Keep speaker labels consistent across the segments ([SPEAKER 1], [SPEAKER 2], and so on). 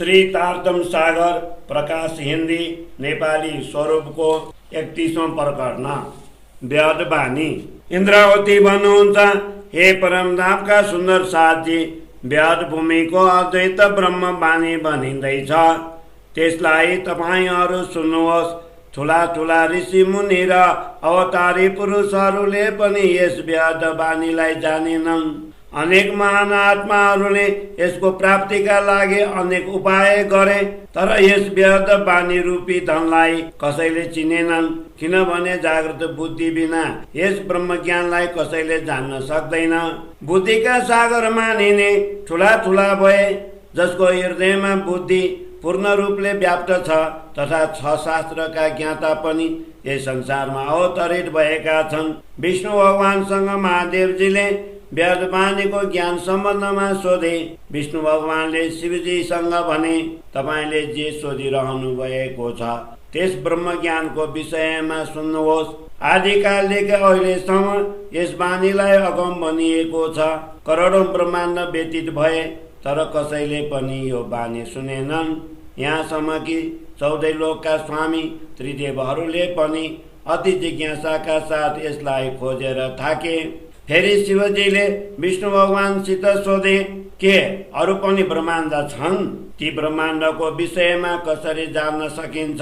[SPEAKER 1] श्री तारतम सागर प्रकाश हिन्दी नेपाली स्वरूपको 31औं प्रकरण व्याध बानी। इन्द्रावती भन्नुहुन्छ, हे परमधामका सुन्दर साथी, व्याध भूमिको अद्वैत ब्रह्म बानी भनिँदैछ। त्यसलाई तपाईहरू सुन्नुहोस्। ठुला ठुला ऋषि मुनि र अवतारी पुरुषहरूले पनि यस व्याध बानीलाई जानेनन्। अनेक महान आत्माहरूले यसको प्राप्तिका लागि अनेक उपाय गरे, तर यस व्याध बानी रूपी धनलाई कसैले चिनेनन्। किनभने जागृत बुद्धि बिना यस ब्रह्म ज्ञानलाई कसैले जान्न सक्दैन। बुद्धिका सागर मानिने ठुला ठुला भए, जसको हृदयमा बुद्धि पूर्ण रूपले व्याप्त छ, तथा 6 शास्त्रका ज्ञाता पनि यस संसारमा अवतरित भएका छन्। विष्णु भगवानसँग महादेवजीले व्याधबानीको ज्ञान सम्बन्धमा सोधे। विष्णु भगवानले शिवजीसँग भने, तपाईले जे सोधिरहनु भएको छ त्यस ब्रह्म ज्ञानको विषयमा सुन्नुहोस्। आदिकालदेखि अहिलेसम्म यस बानीलाई अगम भनिएको छ। करोडौं ब्रह्माण्ड व्यतीत भए, तर कसैले पनि यो बानी सुनेनन्। यहाँसम्म कि 14 लोकका स्वामी त्रिदेवहरूले पनि अति जिज्ञासाका साथ यसलाई खोजेर थाके। फेरि शिवजीले विष्णु भगवानसित सोधे, के अरू पनि ब्रह्माण्ड छन्? ती ब्रह्माण्डको विषयमा कसरी जान्न सकिन्छ?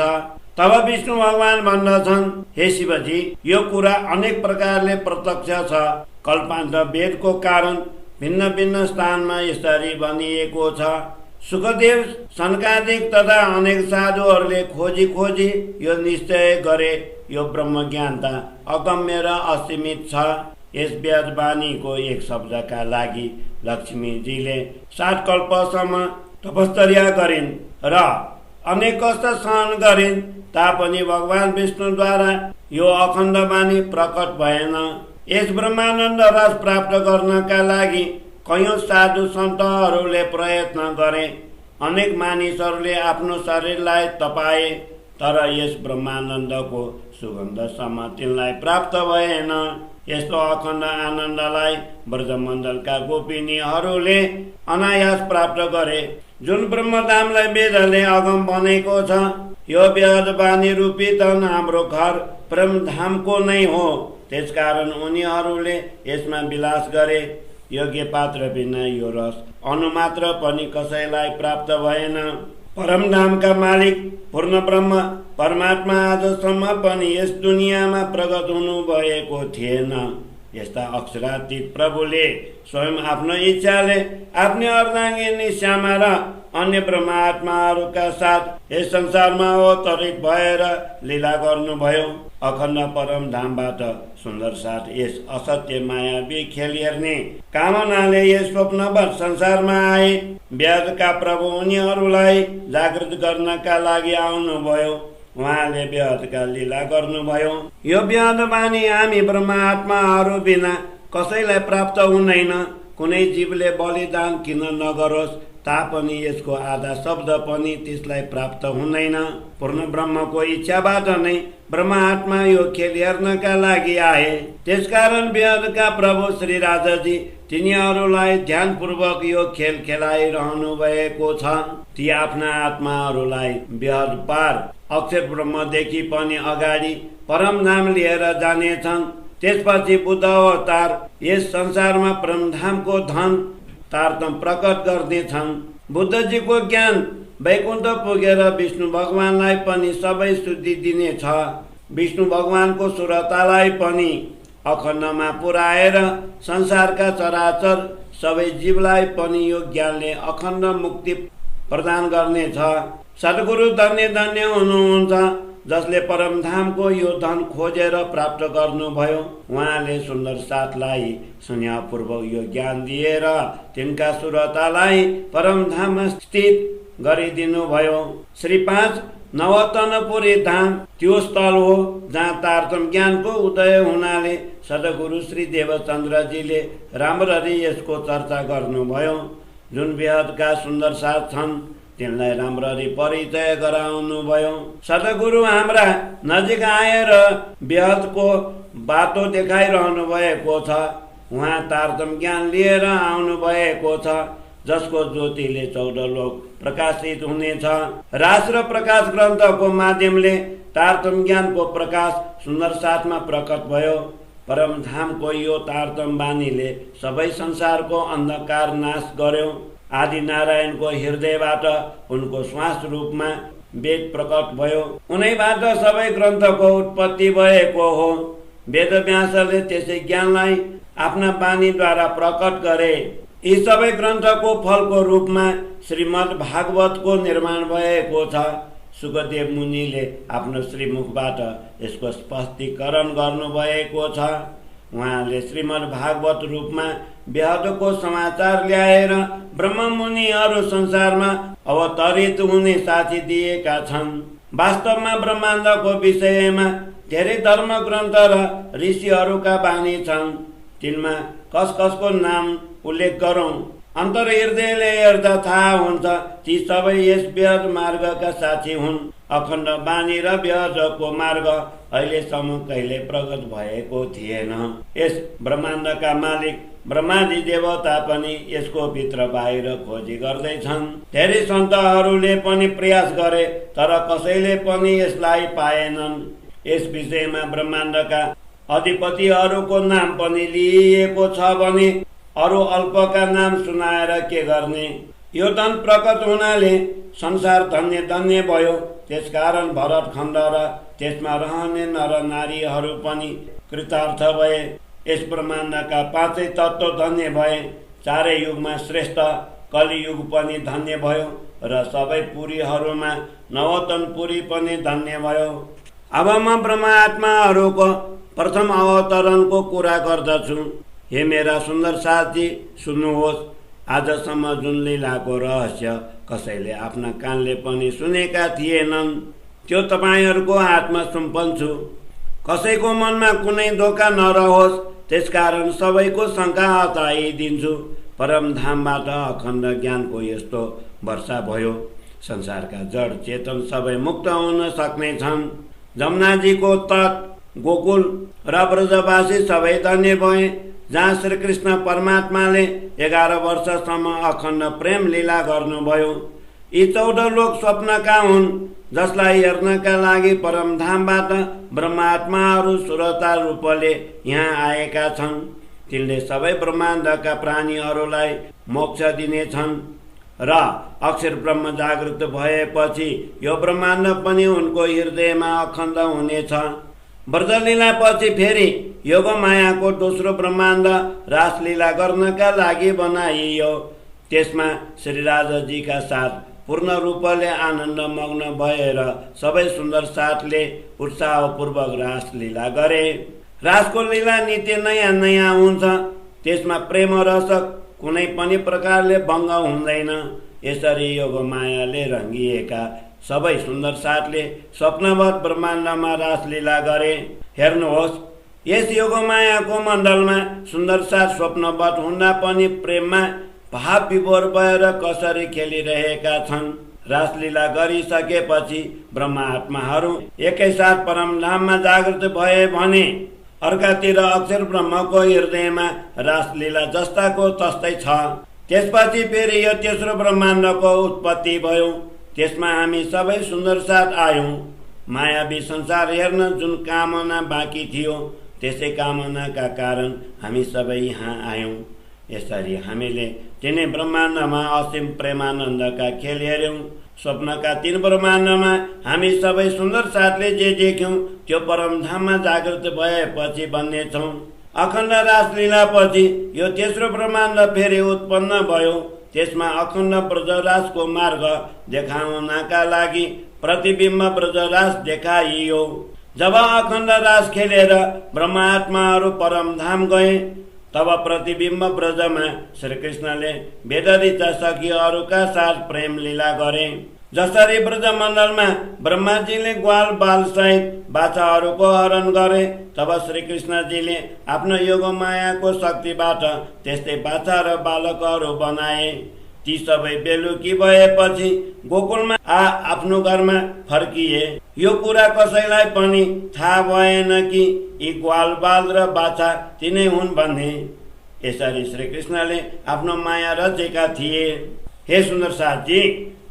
[SPEAKER 1] तब विष्णु भगवान भन्दछन्, हे शिवजी, यो कुरा अनेक प्रकारले प्रत्यक्ष छ। कल्पान्त वेदको कारण भिन्न भिन्न स्थानमा यसरी भनिएको छ। सुखदेव, सनकादिक तथा अनेक साधुहरूले खोजी खोजी यो निश्चय गरे, यो ब्रह्म ज्ञान त अगम्य र असीमित छ। यस व्याध बानीको एक शब्दका लागि लक्ष्मीजीले 60 कल्पसम्म तपस्या गरिन् र अनेक कष्ट सहन गरिन्, तापनि भगवान विष्णुद्वारा यो अखण्ड बानी प्रकट भएन। यस ब्रह्मानन्द रस प्राप्त गर्नका लागि कयौं साधु सन्तहरूले प्रयत्न गरे। अनेक मानिसहरूले आफ्नो शरीरलाई तपाए, तर यस ब्रह्मानन्दको सुगन्धसम्म तिनलाई प्राप्त भएन। यस्तो अखण्ड आनन्दलाई ब्रजमण्डलका गोपिनीहरूले अनायास प्राप्त गरे। जुन ब्रह्मधामलाई वेदले अगम बनेको छ, यो व्याध बानी रूपी धन हाम्रो घर ब्रह्मधामको नै हो। त्यसकारण उनीहरूले यसमा विलास गरे। योग्य पात्र बिना यो रस अनुमात्र पनि कसैलाई प्राप्त भएन। परमधामका मालिक पूर्ण ब्रह्म परमात्मा आजसम्म पनि यस दुनियाँमा प्रकट हुनु भएको थिएन। यस्ता अक्षरातीत प्रभुले स्वयं आफ्नो इच्छाले आफ्नै अर्धाङ्गिनी श्यामा र अन्य ब्रह्मात्माहरूका साथ यस संसारमा अवतरित भएर लीला गर्नुभयो। अखण्ड परमधामबाट सुन्दर साथ यस असत्य मायावी खेल हेर्ने कामनाले यस स्वप्नवत संसारमा आए। व्याधका प्रभु उनीहरूलाई जागृत गर्नका लागि आउनुभयो। उहाँले व्याधका लीला गर्नुभयो। यो व्याध बानी हामी ब्रह्मात्माहरू बिना कसैलाई प्राप्त हुँदैन। कुनै जीवले बलिदान किन नगरोस् तापनि यसको आधा शब्द पनि त्यसलाई प्राप्त हुँदैन। पूर्ण ब्रह्मको इच्छाबाट नै ब्रह्मात्मा यो खेल हेर्नका लागि आए। त्यसकारण व्याधका प्रभु श्री राजाजी तिनीहरूलाई ध्यानपूर्वक यो खेल खेलाइरहनु भएको छ। ती आफ्ना आत्माहरूलाई व्याध पार अक्षर ब्रह्मदेखि पनि अगाडि परमधाम लिएर जानेछन्। त्यसपछि बुद्ध अवतार यस संसारमा परमधामको धन तारतम प्रकट गर्नेछन्। बुद्धजीको ज्ञान वैकुण्ठ पुगेर विष्णु भगवानलाई पनि सबै शुद्धि दिनेछ। विष्णु भगवानको सुरतालाई पनि अखण्डमा पुर्याएर संसारका चराचर सबै जीवलाई पनि यो ज्ञानले अखण्ड मुक्ति प्रदान गर्नेछ। सद्गुरु धन्य धन्य हुनुहुन्छ, जसले परमधामको यो धन खोजेर प्राप्त गर्नुभयो। उहाँले सुन्दर साथलाई स्नेहपूर्वक यो ज्ञान दिएर तिनका सुरतालाई परमधाममा स्थित गरिदिनु भयो। श्री 5 नवतनपुरी धाम त्यो स्थल हो जहाँ तारतम ज्ञानको उदय हुनाले सद्गुरु श्री देवचन्द्रजीले राम्ररी यसको चर्चा गर्नुभयो। जुन व्याधका सुन्दर साथ छन् तिनलाई राम्ररी परिचय गराउनु भयो। सद्गुरु हाम्रा नजिक आएर व्याधको बाटो देखाइरहनु भएको छ। उहाँ तारतम ज्ञान लिएर आउनु भएको छ। जसको ज्योतिले 14 लोक प्रकाशित हुनेछ। रास र प्रकाश ग्रन्थको माध्यमले तारतम ज्ञानको प्रकाश सुन्दर साथमा प्रकट भयो। परमधामको यो तारतम बानीले सबै संसारको अन्धकार नाश गर्यो। आदि नारायणको हृदयबाट उनको श्वास रूपमा वेद प्रकट भयो। उनैबाट सबै ग्रन्थको उत्पत्ति भएको हो। वेदव्यासले त्यसै ज्ञानलाई आफ्ना बानीद्वारा प्रकट गरे। यी सबै ग्रन्थको फलको रूपमा श्रीमद् भागवतको निर्माण भएको छ। सुखदेव मुनिले आफ्नो श्रीमुखबाट यसको स्पष्टीकरण गर्नुभएको छ। उहाँले श्रीमद् भागवत रूपमा व्याधको समाचार ल्याएर ब्रह्म मुनिहरू संसारमा अवतरित हुने साथी दिएका छन्। वास्तवमा ब्रह्माण्डको विषयमा धेरै धर्म ग्रन्थ र ऋषिहरूका बानी छन्। तिनमा कस कसको नाम उल्लेख गरौँ। अन्तर्हृदयले हेर्दा थाहा हुन्छ ती सबै यस व्यर्थ मार्गका साथी हुन्। अखण्ड बानी र व्यर्थको मार्ग अहिलेसम्म कहिले प्रगट भएको थिएन। यस ब्रह्माण्डका मालिक ब्रह्मादि देवता पनि यसको भित्र बाहिर खोजी गर्दैछन्। धेरै सन्तहरूले पनि प्रयास गरे तर कसैले पनि यसलाई पाएनन्। यस विषयमा ब्रह्माण्डका अधिपतिहरूको नाम पनि लिइएको छ भने अरू अल्पका नाम सुनाएर के गर्ने। यो धन प्रकट हुनाले संसार धन्य धन्य भयो। त्यसकारण भरतखण्ड र त्यसमा रहने नर नारीहरू पनि कृतार्थ भए। यस ब्रह्माण्डका 5 तत्त्व धन्य भए। 4 युगमा श्रेष्ठ कलियुग पनि धन्य भयो र सबै पुरीहरूमा नवतन पुरी पनि धन्य भयो। अब म ब्रह्मात्माहरूको प्रथम अवतरणको कुरा गर्दछु। हे मेरा सुन्दर साथी, सुन्नुहोस्। आजसम्म जुन लीलाको रहस्य कसैले आफ्ना कानले पनि सुनेका थिएनन् त्यो तपाईँहरूको हातमा सुम्पन्छु। कसैको मनमा कुनै धोका नरहोस् त्यसकारण सबैको शङ्का हटाइदिन्छु। परमधामबाट अखण्ड ज्ञानको यस्तो वर्षा भयो। संसारका जड चेतन सबै मुक्त हुन सक्नेछन्। जमुनाजीको तट गोकुल र ब्रजवासी सबै धन्य भए। जहाँ श्रीकृष्ण परमात्माले 11 वर्षसम्म अखण्ड प्रेम लीला गर्नुभयो। यी 14 लोक स्वप्नका हुन् जसलाई हेर्नका लागि परमधामबाट ब्रह्मात्माहरू सुरता रूपले यहाँ आएका छन्। तिनले सबै ब्रह्माण्डका प्राणीहरूलाई मोक्ष दिनेछन् र अक्षर ब्रह्म जागृत भएपछि यो ब्रह्माण्ड पनि उनको हृदयमा अखण्ड हुनेछ। ब्रजलीला पछि फेरि योगमायाको दोस्रो ब्रह्माण्ड रासलीला गर्नका लागि बनाइयो। त्यसमा श्रीराजजीका साथ पूर्ण रूपले आनन्द मग्न भएर सबै सुन्दर साथले उत्साहपूर्वक रासलीला गरे। रासको लीला नित्य नयाँ नयाँ हुन्छ। त्यसमा प्रेम रस कुनै पनि प्रकारले भङ्ग हुँदैन। यसरी योगमायाले रङ्गिएका सबै सुन्दर साथले स्वप्नवत ब्रह्माण्डमा रासलीला गरे। हेर्नुहोस्, यस योगमायाको मण्डलमा सुन्दर साथ स्वप्नवत हुँदा पनि प्रेममा भाव विभोर भएर कसरी खेलिरहेका छन्। रासलीला गरिसकेपछि ब्रह्मात्माहरू एकैसाथ परमधाममा जागृत भए भने अर्कातिर अक्षर ब्रह्मको हृदयमा रासलीला जस्ताको तस्तै छ। त्यसपछि फेरि यो तेस्रो ब्रह्माण्डको उत्पत्ति भयो। त्यसमा हामी सबै सुन्दर साथ आयौँ। मायावी संसार हेर्न जुन कामना बाँकी थियो त्यसै कामनाका कारण हामी सबै यहाँ आयौँ। यसरी हामीले तिनै ब्रह्माण्डमा असीम प्रेमानन्दका खेल हेऱ्यौँ। स्वप्नका 3 ब्रह्माण्डमा हामी सबै सुन्दर साथले जे देख्यौँ त्यो परमधाममा जागृत भएपछि बन्नेछौँ। अखण्ड रासलीला पछि यो तेस्रो ब्रह्माण्ड फेरि उत्पन्न भयो। त्यसमा अखण्ड ब्रजराजको मार्ग देखाउनका लागि प्रतिबिम्ब ब्रजराज देखाइयो। जब अखण्ड रास खेलेर ब्रह्मात्माहरू परमधाम गए तब प्रतिबिम्ब ब्रजमा श्रीकृष्णले वेदरिचा सखीहरूका साथ प्रेम लीला गरे। जसरी ब्रजमण्डलमा ब्रह्माजीले ग्वाल बाल सहित बाछाहरूको हरण गरे तब श्रीकृष्णजीले आफ्नो योगमायाको शक्तिबाट त्यस्तै बाछा र बालकहरू बनाए। ती सबै बेलुकी भएपछि गोकुलमा आफ्नो घरमा फर्किए। यो कुरा कसैलाई पनि थाहा भएन कि यी ग्वाल बाल र बाछा तिनै हुन् भन्ने। यसरी श्रीकृष्णले आफ्नो माया रचेका थिए। हे सुन्दर साथी,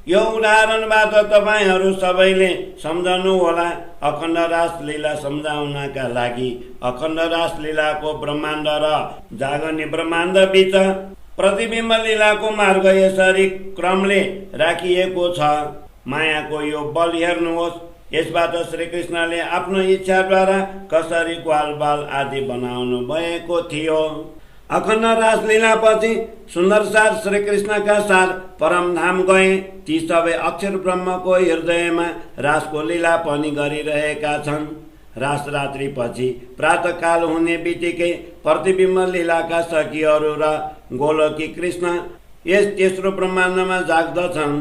[SPEAKER 1] यो उदाहरणबाट तपाईहरू सबैले सम्झनु होला। अखण्ड रासलीला सम्झाउनका लागि अखण्ड रासलीलाको ब्रह्माण्ड र जागर्ने ब्रह्माण्ड बीच प्रतिबिम्ब लीलाको मार्ग यसरी क्रमले राखिएको छ। मायाको यो बल हेर्नुहोस्। यसबाट श्रीकृष्णले आफ्नो इच्छाद्वारा कसरी ग्वाल बाल आदि बनाउनु भएको थियो। अखण्ड रासलीलापछि सुन्दर साथ श्रीकृष्णका साथ परमधाम गए। ती सबै अक्षर ब्रह्मको हृदयमा रासको लीला पनि गरिरहेका छन्। रास रात्रि पछि प्रातःकाल हुने बित्तिकै प्रतिबिम्ब लीलाका सखीहरू र गोलोकी कृष्ण यस तेस्रो ब्रह्माण्डमा जाग्दछन्।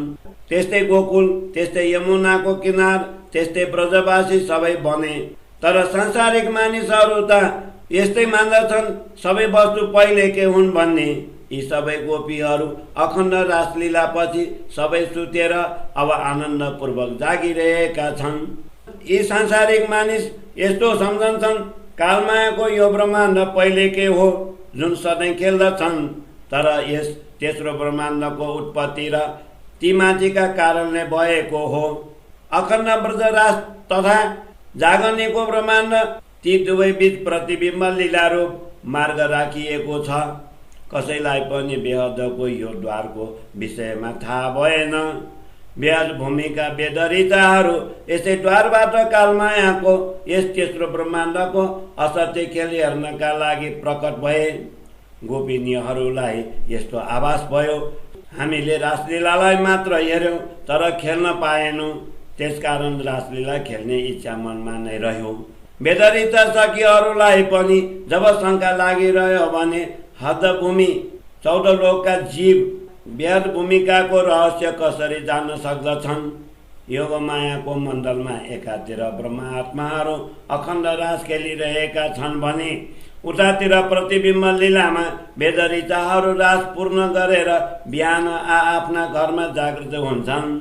[SPEAKER 1] त्यस्तै गोकुल, त्यस्तै यमुनाको किनार, त्यस्तै ब्रजवासी सबै बने। तर सांसारिक मानिसहरू त यस्तै मान्दछन् सबै वस्तु पहिलेकै हुन् भन्ने। यी सबै गोपीहरू अखण्ड रासलीला पछि सबै सुतेर अब आनन्दपूर्वक जागिरहेका छन्। यी सांसारिक मानिस यस्तो सम्झन्छन् कालमायाको यो ब्रह्माण्ड पहिलेकै हो जुन सधैँ खेल्दछन्। तर यस तेस्रो ब्रह्माण्डको उत्पत्ति र ती माथिका कारणले भएको हो। अखण्ड ब्रजराज तथा जागर्नेको ब्रह्माण्ड ती दुवै बीच प्रतिबिम्ब लीलारूप मार्ग राखिएको छ। कसैलाई पनि बेहदको यो द्वारको विषयमा थाहा भएन। बेहद भूमिका बेदरिताहरू यसै द्वारबाट कालमायाको यस तेस्रो ब्रह्माण्डको असत्य खेल हेर्नका लागि प्रकट भए। गोपिनीहरूलाई यस्तो आभास भयो, हामीले रासलीलालाई मात्र हेर्यौं तर खेल्न पाएनौं। त्यसकारण रासलीला खेल्ने इच्छा मनमा नै रह्यो। बेदरिता सखीहरूलाई पनि जब शङ्का लागिरह्यो भने हदभूमि 14 लोकका जीव बेहद भूमिकाको रहस्य कसरी जान्न सक्दछन्। योग मायाको मण्डलमा एकातिर ब्रह्मात्माहरू अखण्ड रास खेलिरहेका छन् भने उतातिर प्रतिबिम्ब लीलामा बेदरिताहरू रास पूर्ण गरेर बिहान आफ्ना घरमा जागृत हुन्छन्।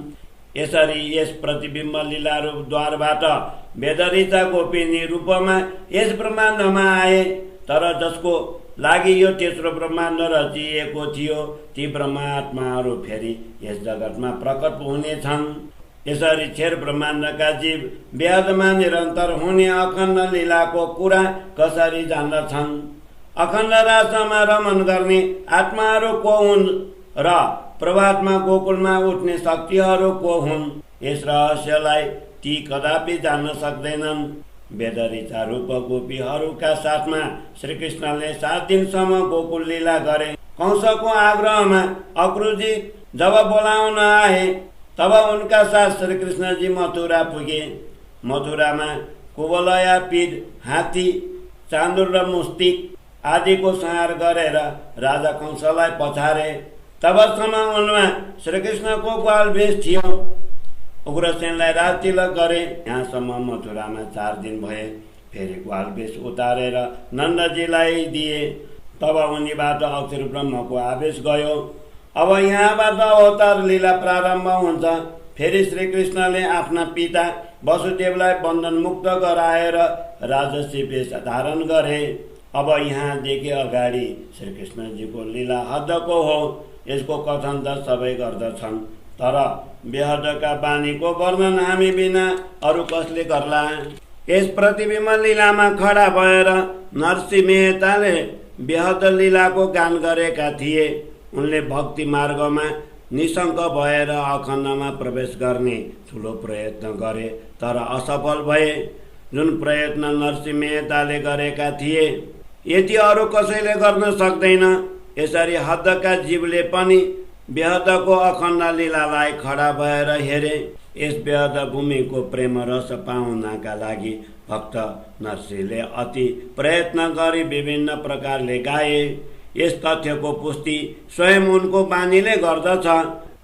[SPEAKER 1] यसरी यस प्रतिबिम्ब लीलारूप द्वारबाट बेदरिता गोपिनी रूपमा यस ब्रह्माण्डमा आए। तर जसको लागि यो तेस्रो ब्रह्माण्ड रचिएको थियो ती ब्रह्मात्माहरू फेरि यस जगतमा प्रकट हुनेछन्। यसरी छेर ब्रह्माण्डका जीव बेहदमा निरन्तर हुने अखण्ड लीलाको कुरा कसरी जान्दछन्। अखण्ड रासमा रमन गर्ने आत्माहरू को हुन् र प्रभातमा गोकुलमा उठ्ने शक्तिहरू को हुन्, यस रहस्यलाई ती कदापि जान्न सक्दैनन्। बेदरिता रूप गोपीहरूका साथमा श्रीकृष्णले 7 दिनसम्म गोकुल लीला गरे। कंसको आग्रहमा अक्रूजी जब बोलाउन आए तब उनका साथ श्रीकृष्णजी मथुरा पुगे। मथुरामा कुवलया, पीड, हात्ती, चाँदुर र मुस्तिक आदिको संहार गरेर राजा कंसलाई पछारे। तबसम्म उनमा श्रीकृष्णको ग्वाल भेष थियो। उग्रसेनलाई राजतिलक गरे। यहाँसम्म मथुरामा 4 दिन भए। फेरि ग्वाल भेष उतारेर नन्दजीलाई दिए। तब उनीबाट अक्षर ब्रह्मको आवेश गयो। अब यहाँबाट अवतार लीला प्रारम्भ हुन्छ। फेरि श्रीकृष्णले आफ्ना पिता वसुदेवलाई बन्धन मुक्त गराएर राजसी वेश धारण गरे। अब यहाँदेखि अगाडि श्रीकृष्णजीको लीला हदको हो, यसको कथन त सबै गर्दछन्। तर बेहदका बानीको वर्णन हामी बिना अरू कसले गर्ला। यस प्रतिबिम्ब लीलामा खडा भएर नरसिंह मेहताले बेहद लीलाको गान गरेका थिए। उनले भक्ति मार्गमा निशङ्क भएर अखण्डमा प्रवेश गर्ने ठुलो प्रयत्न गरे तर असफल भए। जुन प्रयत्न नरसिंह मेहताले गरेका थिए यति अरू कसैले गर्न सक्दैन। यसरी हदका जीवले पनि बेहदको अखण्ड लीलालाई खडा भएर हेरे। यस बेहद भूमिको प्रेम रस पाउनका लागि भक्त नरसिंहले अति प्रयत्न गरी विभिन्न प्रकारले गाए। यस तथ्यको पुष्टि स्वयं उनको बानीले गर्दछ।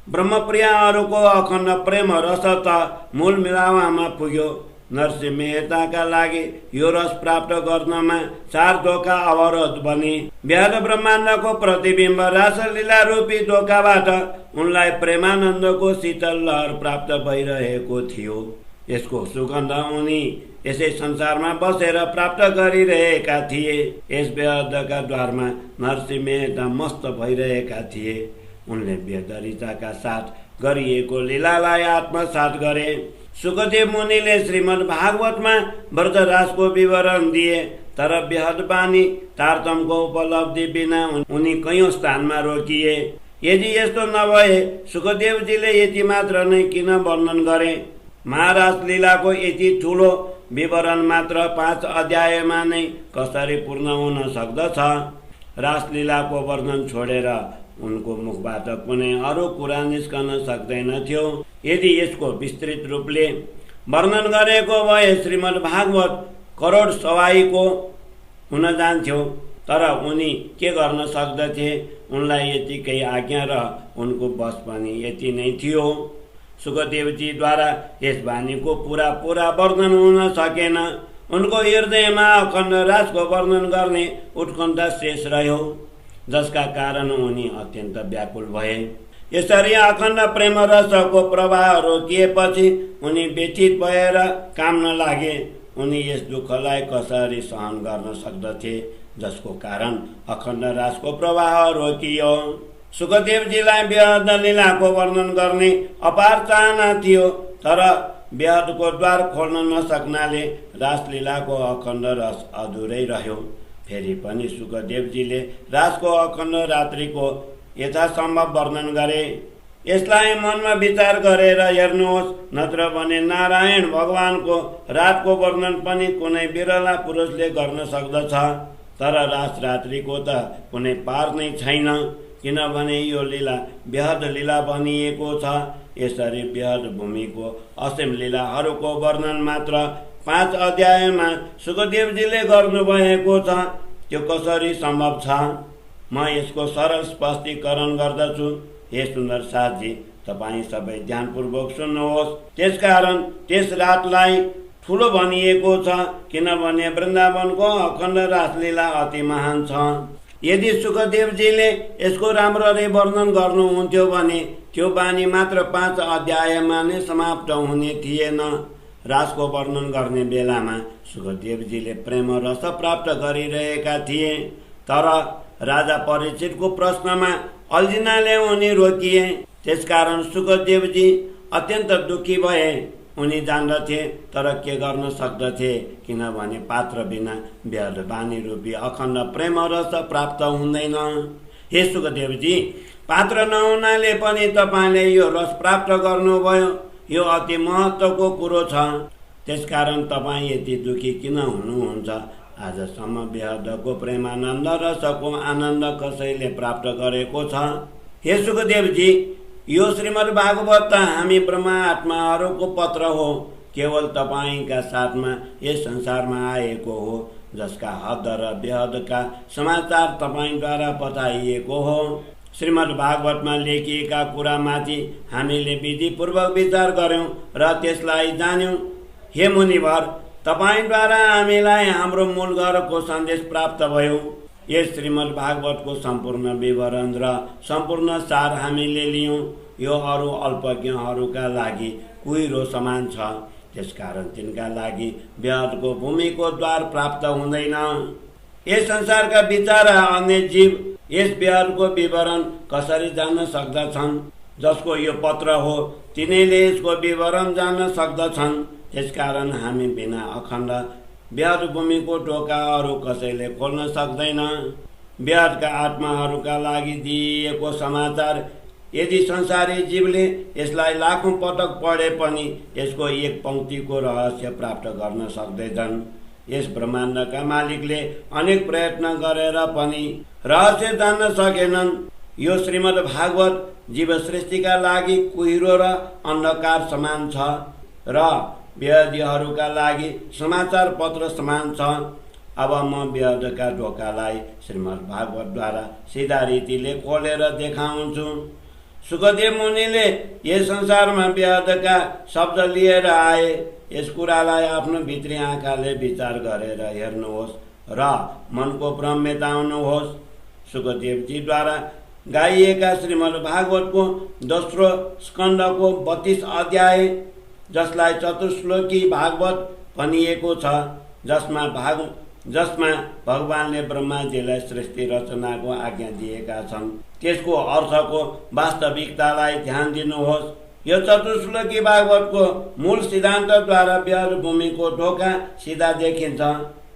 [SPEAKER 1] ब्रह्मप्रियाहरूको अखण्ड प्रेम रस त मूल मिलावामा पुग्यो। नरसिंह मेहताका लागि यो रस प्राप्त गर्नमा 4 धोका अवरोध बने। बेहद ब्रह्माण्डको प्रतिबिम्ब रासलीला रूपी धोकाबाट उनलाई प्रेमानन्दको शीतल लहर प्राप्त भइरहेको थियो। यसको सुगन्ध उनी यसै संसारमा बसेर प्राप्त गरिरहेका थिए। यस बेहदका द्वारमा नरसिंह मेहता मस्त भइरहेका थिए। उनले बेदरिताका साथ गरिएको लीलालाई आत्मसात गरे। सुखदेव मुनिले श्रीमद् भागवतमा व्रतराजको विवरण दिए, तर बेहदबानी तारतम्यको उपलब्धि बिना उनी कैयौं स्थानमा रोकिए। यदि यस्तो नभए सुखदेवजीले यति मात्र नै किन वर्णन गरे? महाराज लीलाको यति ठुलो विवरण मात्र 5 अध्यायमा नै कसरी पूर्ण हुन सक्दछ? रासलीलाको वर्णन छोडेर उनको मुखबाट कुनै अरू कुरा निस्कन सक्दैन थियो। यदि यसको विस्तृत रूपले वर्णन गरेको भए श्रीमद् भागवत करोड सवाईको हुन जान्थ्यो, तर उनी के गर्न सक्दथे? उनलाई यतिकै आज्ञा र उनको बस पनि यति नै थियो। सुखदेवजीद्वारा यस बानीको पूरा वर्णन हुन सकेन। उनको हृदयमा अखण्ड राजको वर्णन गर्ने उत्कण्ठा शेष रह्यो, जसका कारण उनी अत्यन्त व्याकुल भए। यसरी अखण्ड प्रेम रसको प्रवाह रोकिएपछि उनी व्यथित भएर काम्न लागे। उनी यस दुःखलाई कसरी सहन गर्न सक्दथे, जसको कारण अखण्ड राजको प्रवाह रोकियो? सुखदेवजीलाई बेहद लीलाको वर्णन गर्ने अपार चाहना थियो, तर बेहदको द्वार खोल्न नसक्नाले रासलीलाको अखण्ड रस अधुरै रह्यो। फेरि पनि सुखदेवजीले राजको अखण्ड रात्रिको यथासम्भव वर्णन गरे। यसलाई मनमा विचार गरेर हेर्नुहोस्, नत्र भने नारायण भगवानको रातको वर्णन पनि कुनै बिरला पुरुषले गर्न सक्दछ, तर रात रात्रिको त कुनै पार नै छैन, किनभने यो लीला बेहद लीला भनिएको छ। यसरी बेहद भूमिको असीम लीलाहरूको वर्णन मात्र 5 अध्यायमा सुखदेवजीले गर्नुभएको छ। त्यो कसरी सम्भव छ? म यसको सरल स्पष्टीकरण गर्दछु। हे सुन्दर साथजी, तपाईँ सबै ध्यानपूर्वक सुन्नुहोस्। त्यसकारण त्यस रातलाई ठुलो भनिएको छ, किनभने वृन्दावनको अखण्ड रासलीला अति महान छ। यदि सुखदेवजीले यसको राम्ररी वर्णन गर्नुहुन्थ्यो भने त्यो बानी मात्र 5 अध्यायमा नै समाप्त हुने थिएन। राजको वर्णन गर्ने बेलामा सुखदेवजीले प्रेम रस प्राप्त गरिरहेका थिए, तर राजा परीक्षितको प्रश्नमा अल्झिनाले उनी रोकिए। त्यसकारण सुखदेवजी अत्यन्त दुखी भए। उनी जान्दथे, तर के गर्न सक्दथे, किनभने पात्र बिना बेहद बानी रूपी अखण्ड प्रेम रस प्राप्त हुँदैन। हे सुखदेवजी, पात्र नहुनाले पनि तपाईँले यो रस प्राप्त गर्नुभयो, यो अति महत्त्वको कुरो छ। त्यसकारण तपाईँ यति दुखी किन हुनुहुन्छ? आजसम्म बेहदको प्रेमानन्द रसको आनन्द कसैले प्राप्त गरेको छ? हे सुखदेवजी, यो श्रीमद् भागवत त हामी ब्रह्मा आत्माहरूको पत्र हो, केवल तपाईँका साथमा यस संसारमा आएको हो, जसका हद र बेहदका समाचार तपाईँद्वारा बताइएको हो। श्रीमद् भागवतमा लेखिएका कुरामाथि हामीले विधिपूर्वक विचार गर्यौं र त्यसलाई जान्यौं। हे मुनिवर, तपाईँद्वारा हामीलाई हाम्रो मूल घरको सन्देश प्राप्त भयो। यस श्रीमद् भागवतको सम्पूर्ण विवरण र सम्पूर्ण सार हामीले लियौं। यो अरू अल्पज्ञहरूका लागि कुहिरो समान छ, त्यसकारण तिनका लागि बेहदको भूमिको द्वार प्राप्त हुँदैन। यस संसारका विचारा अन्य जीव यस बेहदको विवरण कसरी जान्न सक्दछन्? जसको यो पत्र हो तिनीले यसको विवरण जान्न सक्दछन्। त्यसकारण हामी बिना अखण्ड बेहद भूमिको ढोका अरू कसैले खोल्न सक्दैन। बेहदका आत्माहरूका लागि दिइएको समाचार यदि संसारी जीवले यसलाई लाखौं पटक पढे पनि यसको एक पंक्तिको रहस्य प्राप्त गर्न सक्दैनन्। यस ब्रह्माण्डका मालिकले अनेक प्रयत्न गरेर पनि रहस्य जान्न सकेनन्। यो श्रीमद् भागवत जीव सृष्टिका लागि कुहिरो र अन्धकार समान छ र बेहदीहरूका लागि समाचार पत्र समान छ। अब म बेहदका ढोकालाई श्रीमद् भागवतद्वारा सिधा रीतिले खोलेर देखाउँछु। सुखदेव मुनिले यस संसारमा बेहदका शब्द लिएर आए। यस कुरालाई आफ्नो भित्री आँखाले विचार गरेर हेर्नुहोस् र मनको भ्रम मेटाउनुहोस्। सुखदेवजीद्वारा गाइएका श्रीमद् भागवतको दोस्रो स्कन्धको 32 अध्याय जसलाई चतुश्लोकी भागवत भनिएको छ, जसमा भगवानले ब्रह्माजीलाई सृष्टि रचनाको आज्ञा दिएका छन्। त्यसको अर्थको वास्तविकतालाई ध्यान दिनुहोस्। यो चतुश्लोकी भागवतको मूल सिद्धान्तद्वारा व्यर्थ भूमिको ढोका सिधा देखिन्छ।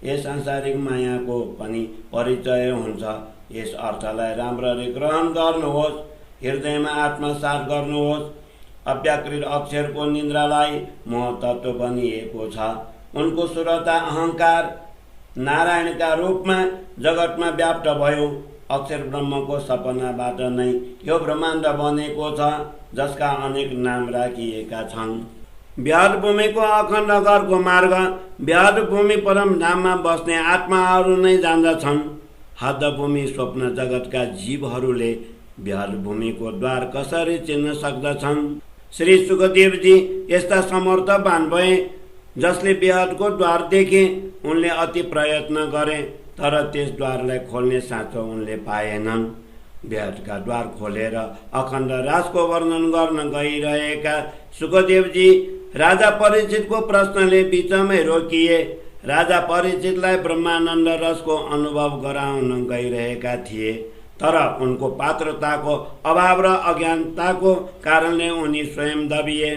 [SPEAKER 1] यस सांसारिक मायाको पनि परिचय हुन्छ। यस अर्थलाई राम्ररी ग्रहण गर्नुहोस्, हृदयमा आत्मसात गर्नुहोस्। अव्याकृत अक्षरको निन्द्रालाई महतत्व बनिएको छ। उनको सुरता अहंकार नारायणका रूपमा जगतमा व्याप्त भयो। अक्षर ब्रह्मको सपनाबाट नै यो ब्रह्माण्ड बनेको छ, जसका अनेक नाम राखिएका छन्। व्यर्थ भूमिको अखण्ड घरको मार्ग व्यर्थ भूमि परम धाममा बस्ने आत्माहरू नै जान्दछन्। हद भूमि स्वप्न जगतका जीवहरूले व्यर्थ भूमिको द्वार कसरी चिन्न सक्दछन्? श्री सुखदेवजी यस्ता समर्थवान भए, जसले व्यर्थको द्वार देखे। उनले अति प्रयत्न गरे, तर त्यस द्वारलाई खोल्ने साँचो उनले पाएनन्। व्यर्थका द्वार खोलेर अखण्ड राजको वर्णन गर्न गइरहेका सुखदेवजी राजा परीक्षितको प्रश्नले बिचमै रोकिए। राजा परीक्षितलाई ब्रह्मानन्द रसको अनुभव गराउन गइरहेका थिए, तर उनको पात्रताको अभाव र अज्ञानताको कारणले उनी स्वयं दबिए।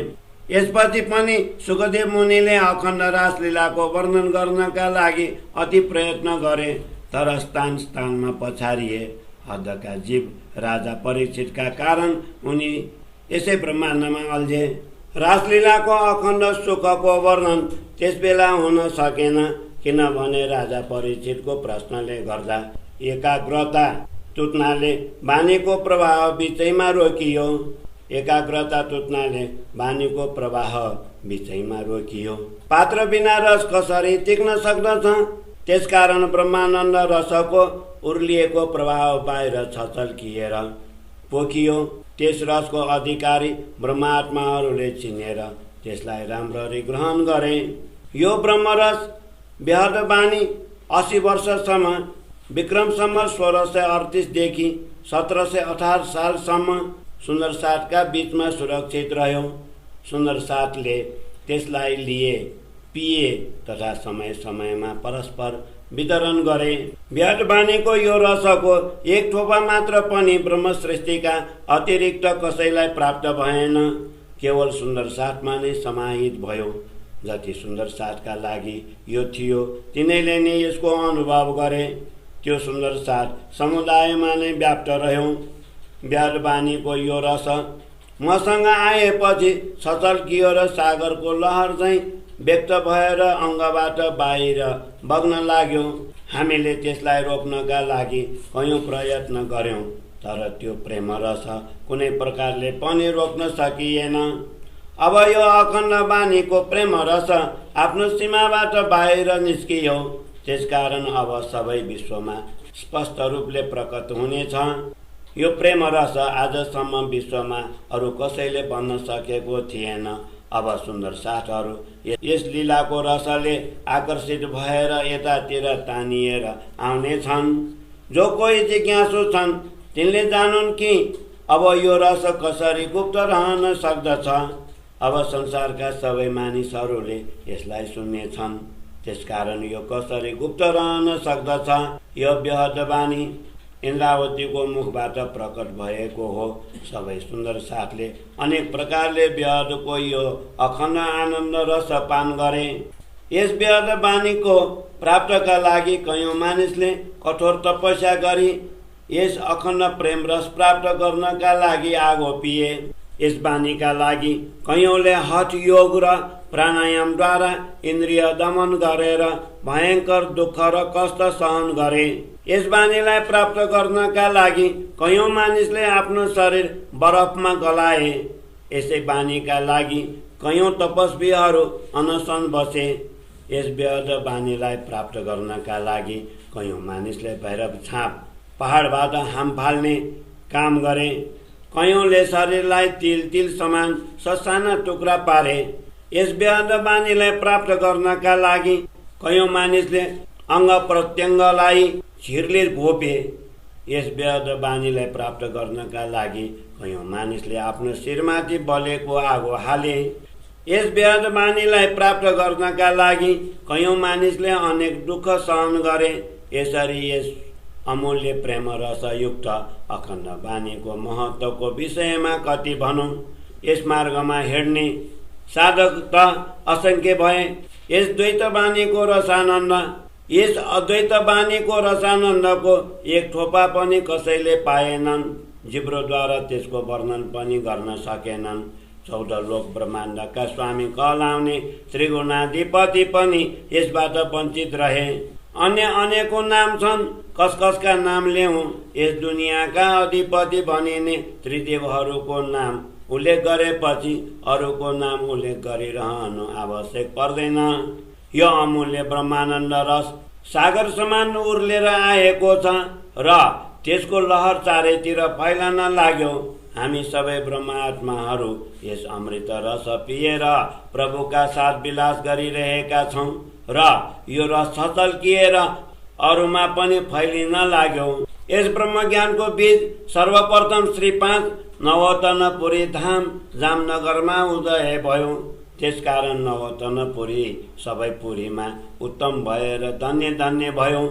[SPEAKER 1] यसपछि पनि सुखदेव मुनिले अखण्ड रासलीलाको वर्णन गर्नका लागि अति प्रयत्न गरे, तर स्थान स्थानमा पछारिए। हदका जीव राजा परीक्षितका कारण उनी यसै ब्रह्माण्डमा अल्झे। रासलीलाको अखण्ड सुखको वर्णन त्यसबेला हुन सकेन, किनभने राजा परीक्षितको प्रश्नले गर्दा एकाग्रता टुट्नाले बानीको प्रवाह बिचैमा रोकियो। एकाग्रता टुट्नाले बानीको प्रवाह बिचैमा रोकियो। पात्र बिना रस कसरी टिक्न सक्दछ? त्यसकारण ब्रह्मानन्द रसको उर्लिएको प्रवाह बाहिर छचल्किएर पोखियो। त्यस रसको अधिकारी ब्रह्मात्माहरूले चिनेर त्यसलाई राम्ररी ग्रहण गरे। यो ब्रह्मरस व्यर्थ बानी 80 वर्षसम्म विक्रम सम्वत 1638 देखि 1718 सालसम्म सुन्दरसाटका बीचमा सुरक्षित रह्यो। सुन्दरसाटले त्यसलाई लिए, पिए तथा समय समयमा परस्पर वितरण गरे। व्यर्थ बानीको यो रसको एक थोपा मात्र पनि ब्रह्म सृष्टिका अतिरिक्त कसैलाई प्राप्त भएन, केवल सुन्दरसाटमा नै समाहित भयो। जति सुन्दरसाटका लागि यो थियो, तिनैले नै यसको अनुभव गरे। त्यो सुन्दरसाट समुदायमा नै व्याप्त रह्यो। व्यर्थ बानीको यो रस मसँग आएपछि छचल्कियो र सागरको लहर चाहिँ व्यक्त भएर अङ्गबाट बाहिर बग्न लाग्यो। हामीले त्यसलाई रोक्नका लागि कयौं प्रयत्न गर्यौं, तर त्यो प्रेम रस कुनै प्रकारले पनि रोक्न सकिएन। अब यो अखण्ड बानीको प्रेम रस आफ्नो सीमाबाट बाहिर निस्कियो। त्यसकारण अब सबै विश्वमा स्पष्ट रूपले प्रकट हुनेछ। यो प्रेम रस आजसम्म विश्वमा अरू कसैले भन्न सकेको थिएन। अब सुन्दरसाटहरू यस लीलाको रसले आकर्षित भएर यतातिर तानिएर आउने छन्। जो कोही जिज्ञासु छन् तिनले जानुन् कि अब यो रस कसरी गुप्त रहन सक्दछ। अब संसारका सबै मानिसहरूले यसलाई सुन्नेछन्। त्यसकारण यो कसरी गुप्त रहन सक्दछ? यो व्यर्थ बानी इन्द्रावतीको मुखबाट प्रकट भएको हो। सबै सुन्दरसाटले अनेक प्रकारले व्यर्थको यो अखण्ड आनन्द रस पान गरे। यस व्यर्थ बानीको प्राप्तका लागि कयौं मानिसले कठोर तपस्या गरी यस अखण्ड प्रेम रस प्राप्त गर्नका लागि आगो पिए। यस बानीका लागि कयौंले हठ योग र प्राणायामद्वारा इन्द्रिय दमन गरेर भयंकर दुःख र कष्ट सहन गरे। यस बानीलाई प्राप्त गर्नका लागि कयौं मानिसले आफ्नो शरीर बरफमा गलाए। यसै बानीका लागि कयौं तपस्वीहरू अनसन बसे। यस व्यर्थ बानीलाई प्राप्त गर्नका लागि कयौं मानिसले भैरव छाप पहाडबाट हाम फाल्ने काम गरे। कयौंले शरीरलाई तिल तिल समान ससाना टुक्रा पारे। यस व्यर्थ बानीलाई प्राप्त गर्नका लागि कयौं मानिसले अङ्ग प्रत्यङ्गलाई छिरले घोपे। यस व्यर्थ बानीलाई प्राप्त गर्नका लागि कयौं मानिसले आफ्नो शिरमाथि बलेको आगो हाले। यस व्याध बानीलाई प्राप्त गर्नका लागि कयौं मानिसले अनेक दुःख सहन गरे। यसरी यस अमूल्य प्रेम रसयुक्त अखण्ड बानीको महत्त्वको विषयमा कति भनौँ। यस मार्गमा हिँड्ने साधक त असङ्ख्य भए। यस द्वैत बानीको रसानन्द, यस अद्वैत बानीको रसानन्दको एक थोपा पनि कसैले पाएनन्। जिब्रोद्वारा त्यसको वर्णन पनि गर्न सकेनन्। 14 लोक ब्रह्माण्डका स्वामी कहलाउने त्रिगुणाधिपति पनि यसबाट वञ्चित रहे। अन्य अनेकौं नाम छन्, कसका नाम ल्याउँ। यस दुनियाँका अधिपति भनिने त्रिदेवहरूको नाम उल्लेख गरेपछि अरूको नाम उल्लेख गरिरहनु आवश्यक पर्दैन। यो अमूल्य ब्रह्मानन्द रस सागर समान उर्लेर आएको छ र त्यसको लहर चारैतिर फैलन लाग्यो। हामी सबै ब्रह्मात्माहरू यस अमृत रस पिएर प्रभुका साथ विलास गरिरहेका छौँ र यो रस छचल्किएर अरूमा पनि फैलिन लाग्यो। यस ब्रह्मज्ञानको बीज सर्वप्रथम श्री 5 नवतनपुरी धाम जामनगरमा उदय भयो। त्यसकारण नवतनपुरी सबै पुरीमा उत्तम भएर धन्य धन्य भयो।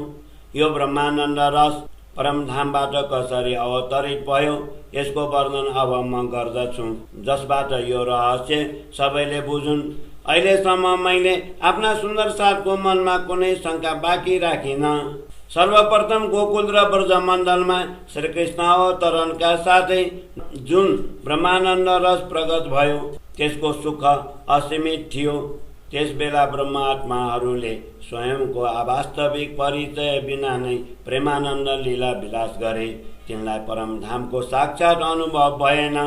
[SPEAKER 1] यो ब्रह्मानन्द रस परमधामबाट कसरी अवतरित भयो यसको वर्णन अब म गर्दछु, जसबाट यो रहस्य सबैले बुझुन्। अहिलेसम्म मैले आफ्ना सुन्दर साथको मनमा कुनै शङ्का बाँकी राखिन। सर्वप्रथम गोकुल र ब्रजमण्डलमा श्रीकृष्ण अवतरणका साथै जुन ब्रह्मानन्द रस प्रकट भयो त्यसको सुख असीमित थियो। त्यसबेला ब्रह्मात्माहरूले स्वयंको अवास्तविक परिचय बिना नै प्रेमानन्द लीला विलास गरे। तिनलाई परमधामको साक्षात अनुभव भएन।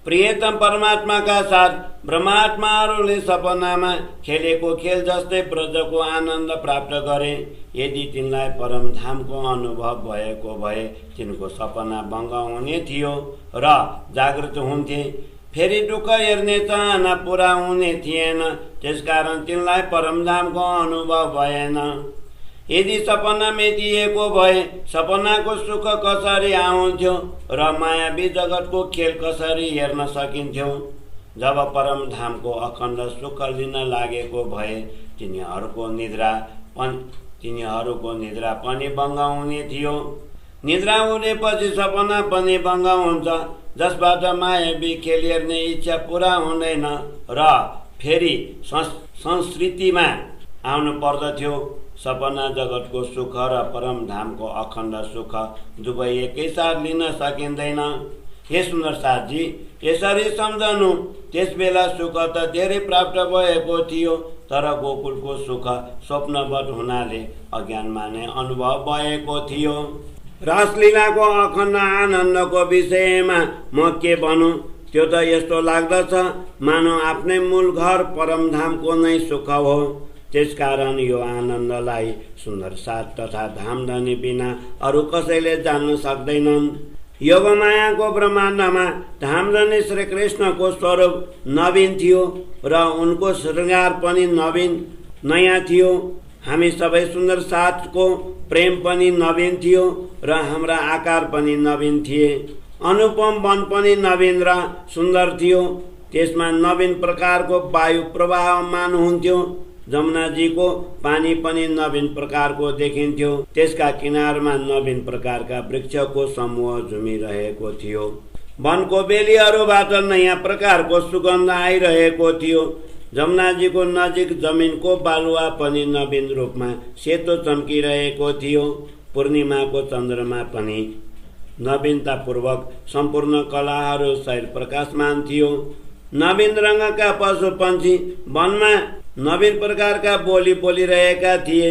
[SPEAKER 1] प्रियतम परमात्माका साथ ब्रह्मात्माहरूले सपनामा खेलेको खेल जस्तै ब्रजको आनन्द प्राप्त गरे। यदि तिनलाई परमधामको अनुभव भएको भए तिनको सपना भङ्ग हुने थियो र जागृत हुन्थे। फेरि दुःख हेर्ने चाहना पुरा हुने थिएन। त्यसकारण तिनलाई परमधामको अनुभव भएन। यदि सपना मेटिएको भए सपनाको सुख कसरी आउँथ्यो र मायावी जगतको खेल कसरी हेर्न सकिन्थ्यो। जब परमधामको अखण्ड सुख लिन लागेको भए तिनीहरूको निद्रा पनि भङ्ग हुने थियो। निद्रा हुनेपछि सपना पनि भङ्ग हुन्छ, जसबाट मायावी खेल हेर्ने इच्छा पुरा हुँदैन र फेरि संस्कृतिमा आउनु पर्दथ्यो। सपना जगतको सुख र परमधामको अखण्ड सुख दुवै एकैसाथ लिन सकिँदैन। हे सुन्दर साथजी, यसरी सम्झनु। त्यसबेला सुख त धेरै प्राप्त भएको थियो, तर गोकुलको सुख स्वप्नवत हुनाले अज्ञानमा नै अनुभव भएको थियो। रासलीलाको अखण्ड आनन्दको विषयमा म के भनौँ। त्यो त यस्तो लाग्दछ मानव आफ्नै मूल घर परमधामको नै सुख हो। त्यसकारण यो आनन्दलाई सुन्दर साथ तथा धामधनी बिना अरू कसैले जान्न सक्दैनन्। योगमायाको ब्रह्माण्डमा धामधनी श्रीकृष्णको स्वरूप नवीन थियो र उनको श्रृङ्गार पनि नवीन नयाँ थियो। हामी सबै सुन्दर साथको प्रेम पनि नवीन थियो र हाम्रा आकार पनि नवीन थिए। अनुपम वन पनि नवीन र सुन्दर थियो। त्यसमा नवीन प्रकारको वायु प्रवाहमान हुन्थ्यो। जमुनाजीको पानी पनि नवीन प्रकारको देखिन्थ्यो। त्यसका किनारमा नवीन प्रकारका वृक्षको समूह झुमिरहेको थियो। वनको बेलीहरूबाट नयाँ प्रकारको सुगन्ध आइरहेको थियो। जमुनाजीको नजिक जमिनको बालुवा पनि नवीन रूपमा सेतो चम्किरहेको थियो। पूर्णिमाको चन्द्रमा पनि नवीनतापूर्वक सम्पूर्ण कलाहरू सहित प्रकाशमान थियो। नवीन रङका पशु पन्छी वनमा नवीन प्रकारका बोली बोलिरहेका थिए।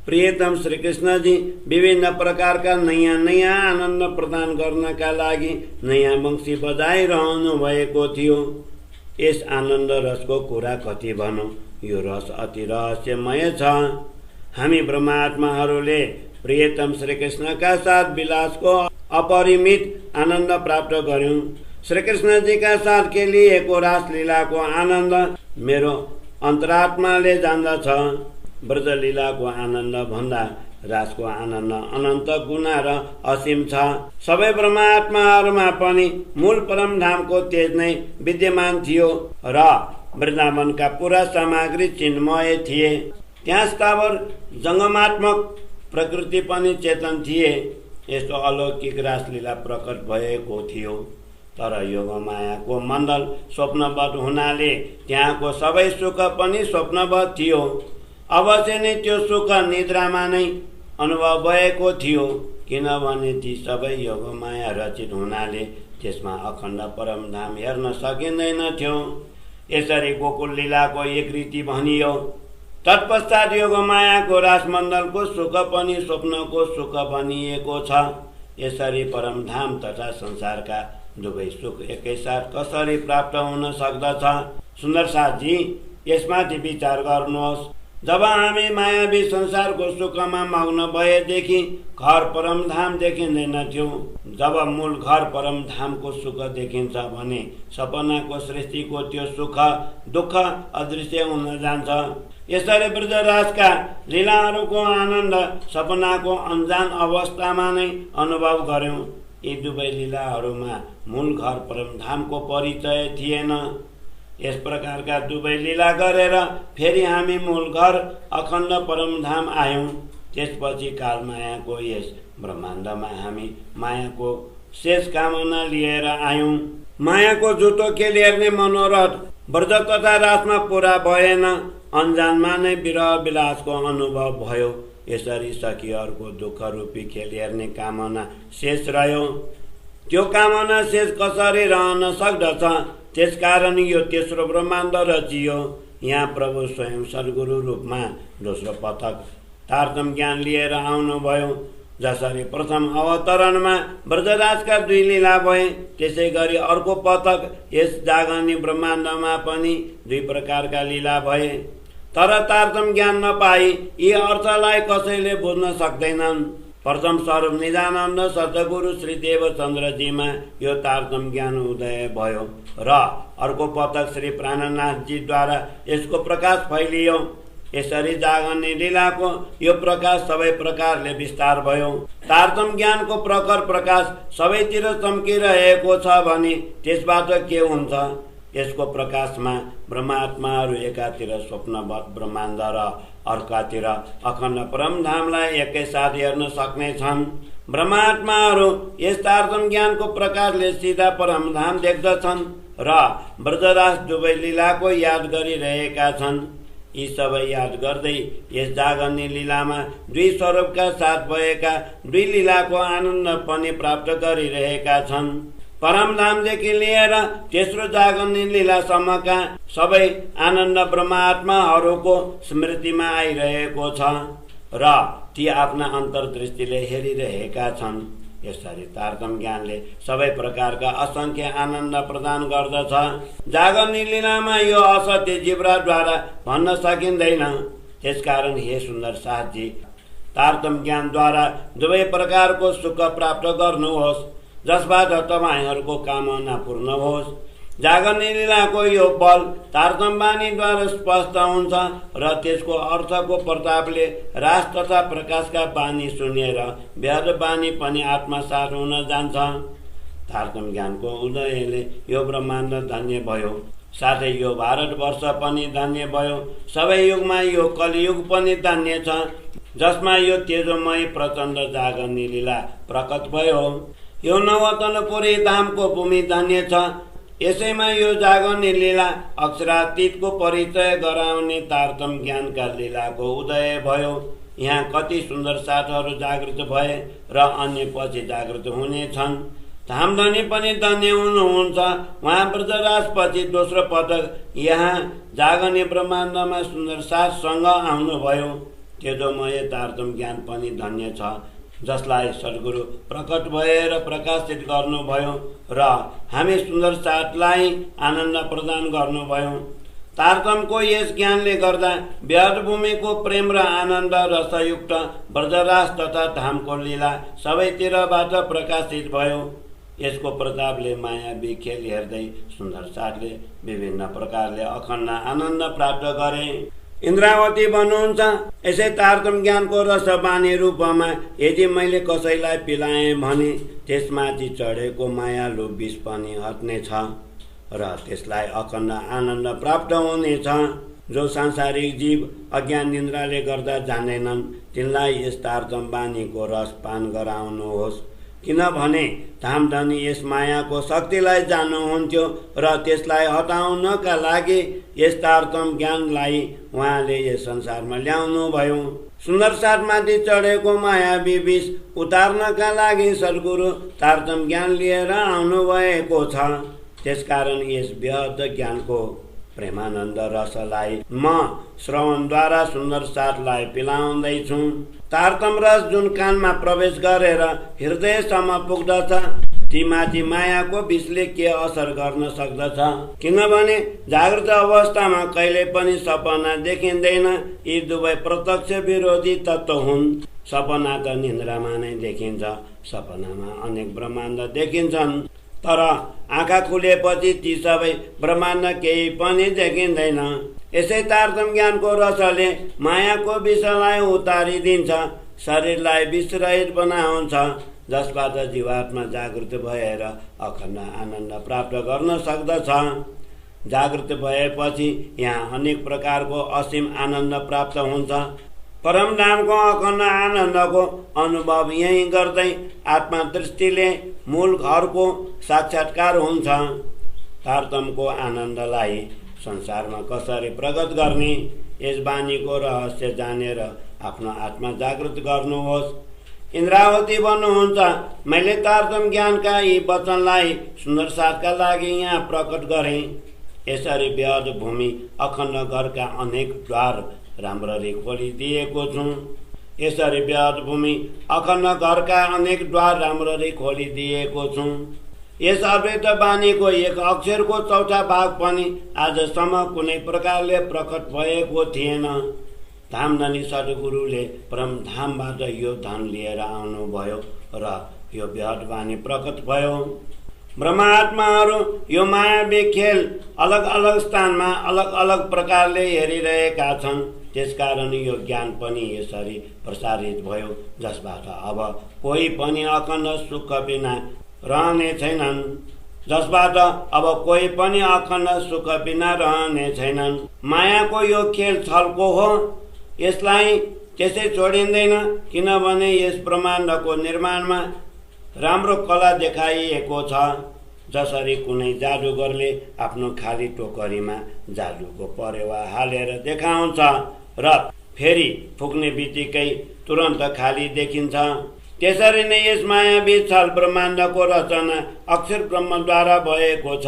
[SPEAKER 1] प्रियतम श्रीकृष्णजी विभिन्न प्रकारका नयाँ नयाँ आनन्द प्रदान गर्नका लागि नयाँ वंशी बजाइरहनु भएको थियो। यस आनन्द रसको कुरा कति भनौँ। यो रस अति रहस्यमय छ। हामी ब्रह्मात्माहरूले प्रियतम श्रीकृष्णका साथ विलासको अपरिमित आनन्द प्राप्त गर्यौं। श्रीकृष्णजीका साथ खेलिएको रासलीलाको आनन्द मेरो अन्तरात्माले जान्दछ। ब्रजलीलाको आनन्द भन्दा रासको आनन्द अनन्त गुणा र असीम छ। सबै ब्रह्मात्माहरूमा पनि मूल परमधामको तेज नै विद्यमान थियो र वृन्दावनका पुरा सामग्री चिन्मय थिए। त्यहाँ स्थावर जङ्गमात्मक प्रकृति पनि चेतन थिए। यस्तो अलौकिक रासलीला प्रकट भएको थियो। तर योगमायाको मण्डल स्वप्नवत हुनाले त्यहाँको सबै सुख पनि स्वप्नवत थियो। अवश्य नै त्यो सुख निद्रामा नै अनुभव भएको थियो, किनभने ती सबै योगमाया रचित हुनाले त्यसमा अखण्ड परमधाम हेर्न सकिँदैन थियो। यसरी गोकुल लीलाको एक रीति भनियो। तत्पश्चात योगमायाको रासमण्डलको सुख पनि स्वप्नको सुख भनिएको छ। यसरी परमधाम तथा संसारका दुवै सुख एकैसाथ कसरी प्राप्त हुन सक्दछ? सुन्दर साथजी, यसमाथि विचार गर्नुहोस्। जब हामी मायावी संसारको सुखमा मग्न भएदेखि घर परमधाम देखिँदैन थियो। जब मूल घर परमधामको सुख देखिन्छ भने सपनाको सृष्टिको त्यो सुख दुःख अदृश्य हुन जान्छ। यसरी ब्रजराजका लीलाहरूको आनन्द सपनाको अनजान अवस्थामा नै अनुभव गर्यौं। यी दुवै लीलाहरूमा मूल घर परमधामको परिचय थिएन। यस प्रकारका दुवै लीला गरेर फेरि हामी मूल घर अखण्ड परमधाम आयौं। त्यसपछि कालमायाको यस ब्रह्माण्डमा हामी मायाको शेष कामना लिएर आयौं। मायाको जुटो खेलिहेर्ने मनोरथ व्रज तथा रातमा पूरा भएन। अनजानमा नै विरह विलासको अनुभव भयो। यसरी सखीहरूको दुःख रूपी खेलिहेर्ने कामना शेष रह्यो। त्यो कामना शेष कसरी रहन सक्दछ? त्यसकारण यो तेस्रो ब्रह्माण्ड रचियो। यहाँ प्रभु स्वयं सद्गुरु रूपमा दोस्रो पटक तारतम ज्ञान लिएर आउनुभयो। जसरी प्रथम अवतरणमा ब्रजराजका दुई लीला भए, त्यसै गरी अर्को पटक यस जागनी ब्रह्माण्डमा पनि दुई प्रकारका लीला भए। तर तारतम ज्ञान नपाई यी अर्थलाई कसैले बुझ्न सक्दैनन्। प्रथम स्वरूप निजानन्द सद्गुरु श्री देवचन्द्रजीमा यो तारतम ज्ञान उदय भयो र अर्को पटक श्री प्राणनाथजीद्वारा यसको प्रकाश फैलियो। यसरी जागने लीलाको यो प्रकाश सबै प्रकारले विस्तार भयो। तारतम ज्ञानको प्रखर प्रकाश सबैतिर चम्किरहेको छ भने त्यसबाट के हुन्छ? यसको प्रकाशमा ब्रह्मात्माहरू एकातिर स्वप्नवत ब्रह्माण्ड र अर्कातिर अखण्ड परमधामलाई एकैसाथ हेर्न सक्नेछन्। ब्रह्मात्माहरू यस तारतम ज्ञानको प्रकाशले सीधा परमधाम देख्दछन् र ब्रजराज दुवै लीलाको याद गरिरहेका छन्। यी सबै याद गर्दै यस जागर्ने लीलामा दुई स्वरूपका साथ भएका दुई लीलाको आनन्द पनि प्राप्त गरिरहेका छन्। परमधामदेखि लिएर तेस्रो जागर्ने लीलासम्मका सबै आनन्द ब्रह्मात्माहरूको स्मृतिमा आइरहेको छ र ती आफ्ना अन्तर्दृष्टिले हेरिरहेका छन्। यसरी तारतम ज्ञानले सबै प्रकारका असंख्य आनन्द प्रदान गर्दछ। जागर्ने लीलामा यो असत्य जिब्राद्वारा भन्न सकिँदैन। त्यसकारण हे सुन्दर साथजी, तारतम ज्ञानद्वारा दुवै प्रकारको सुख प्राप्त गर्नुहोस्, जसबाट तपाईहरूको कामना पूर्ण होस्। जागर्ने लीलाको यो बल तारतम बानीद्वारा स्पष्ट हुन्छ र त्यसको अर्थको प्रतापले रास तथा प्रकाशका बानी सुनेर वेद बानी पनि आत्मसात हुन जान्छ। तारतम ज्ञानको उदयले यो ब्रह्माण्ड धन्य भयो, साथै यो भारतवर्ष पनि धन्य भयो। सबै युगमा यो कलियुग पनि धन्य छ, जसमा यो तेजोमय प्रचण्ड जागर्ने लीला प्रकट भयो। यो नवतनपुरी धामको भूमि धन्य छ। यसैमा यो जागर्ने लीला अक्षरातीतको परिचय गराउने तारतम ज्ञानका लीलाको उदय भयो। यहाँ कति सुन्दर साथहरू जागृत भए र अन्य पछि जागृत हुनेछन्। धामधनी पनि धन्य हुनुहुन्छ। उहाँ ब्रजराज पछि दोस्रो पटक यहाँ जागर्ने ब्रह्माण्डमा सुन्दर साथसँग आउनुभयो। तेजोमय तारतम ज्ञान पनि धन्य छ, जसलाई सद्गुरु प्रकट भएर प्रकाशित गर्नुभयो र हामी सुन्दर साथलाई आनन्द प्रदान गर्नुभयो। तारतमको यस ज्ञानले गर्दा व्याधभूमिको प्रेम र आनन्द रसयुक्त ब्रजराज तथा धामको लीला सबैतिरबाट प्रकाशित भयो। यसको प्रतापले मायावी खेल हेर्दै सुन्दर साथले विभिन्न प्रकारले अखण्ड आनन्द प्राप्त गरे। इन्द्रावती भन्नुहुन्छ, यसै तारतम ज्ञानको रसबानी रूपमा यदि मैले कसैलाई पिलाएँ भने त्यसमाथि चढेको मायालु विष पनि हट्नेछ र त्यसलाई अखण्ड आनन्द प्राप्त हुनेछ। जो सांसारिक जीव अज्ञान निन्द्राले गर्दा जान्दैनन् तिनलाई यस तारतम बानीको रस पान गराउनुहोस्, किनभने धामधनी यस मायाको शक्तिलाई जान्नुहुन्थ्यो र त्यसलाई हटाउनका लागि यस तारतम ज्ञानलाई उहाँले यस संसारमा ल्याउनु भयो। सुन्दर साथमाथि चढेको मायावी विष उतार्नका लागि सद्गुरु तारतम ज्ञान लिएर आउनु भएको छ। त्यसकारण यस वृहत ज्ञानको प्रेमानन्द रसलाई म श्रवणद्वारा सुन्दर साथलाई पिलाउँदैछु। तारतम रस जुन कानमा प्रवेश गरेर हृदयसम्म पुग्दछ ती माथि मायाको विषले के असर गर्न सक्दछ? किनभने जागृत अवस्थामा कहिले पनि सपना देखिँदैन। यी दुवै प्रत्यक्ष विरोधी तत्त्व हुन्। सपना त निन्द्रामा नै देखिन्छ, सपनामा अनेक ब्रह्माण्ड देखिन्छन्, तर आँखा खुलेपछि ती सबै ब्रह्माण्ड केही पनि देखिँदैन। यसै तारतम ज्ञानको रसले मायाको विषलाई उतारिदिन्छ, शरीरलाई विषरहित बनाउँछ, जसबाट जीवात्मा जागृत भएर अखण्ड आनन्द प्राप्त गर्न सक्दछ। जागृत भएपछि यहाँ अनेक प्रकारको असीम आनन्द प्राप्त हुन्छ। परमधामको अखण्ड आनन्दको अनुभव यही गर्दै आत्मा दृष्टिले मूल घरको साक्षात्कार हुन्छ। तारतमको आनन्दलाई संसारमा कसरी प्रकट गर्ने, यस बानीको रहस्य जानेर आफ्नो आत्मा जागृत गर्नुहोस्। इन्द्रावती भन्नुहुन्छ, मैले तारतम ज्ञानका यी वचनलाई सुन्दर साथका लागि यहाँ प्रकट गरेँ। यसरी वृहत भूमि अखण्ड घरका अनेक द्वार राम्ररी खोलिदिएको छु। यसरी वृहत भूमि अखण्ड घरका अनेक द्वार राम्ररी खोलिदिएको छु। यस अद्वैत बानीको एक अक्षरको चौथा भाग पनि आजसम्म कुनै प्रकारले प्रकट भएको थिएन। धामधनी सद्गुरुले परमधामबाट यो धन लिएर आउनुभयो र यो वृहत बानी प्रकट भयो। ब्रह्मात्माहरू यो मायावी खेल अलग अलग स्थानमा अलग अलग प्रकारले हेरिरहेका छन्। त्यसकारण यो ज्ञान पनि यसरी प्रसारित भयो, जसबाट अब कोही पनि अखण्ड सुख बिना रहने छैनन्। मायाको यो खेल छलको हो, यसलाई त्यसै छोडिँदैन। किनभने यस ब्रह्माण्डको निर्माणमा राम्रो कला देखाइएको छ। जसरी कुनै जादुगरले आफ्नो खाली टोकरीमा जादुको परेवा हालेर देखाउँछ र फेरि फुक्ने बित्तिकै तुरन्त खाली देखिन्छ, त्यसरी नै यस मायावी छल ब्रह्माण्डको रचना अक्षर ब्रह्मद्वारा भएको छ।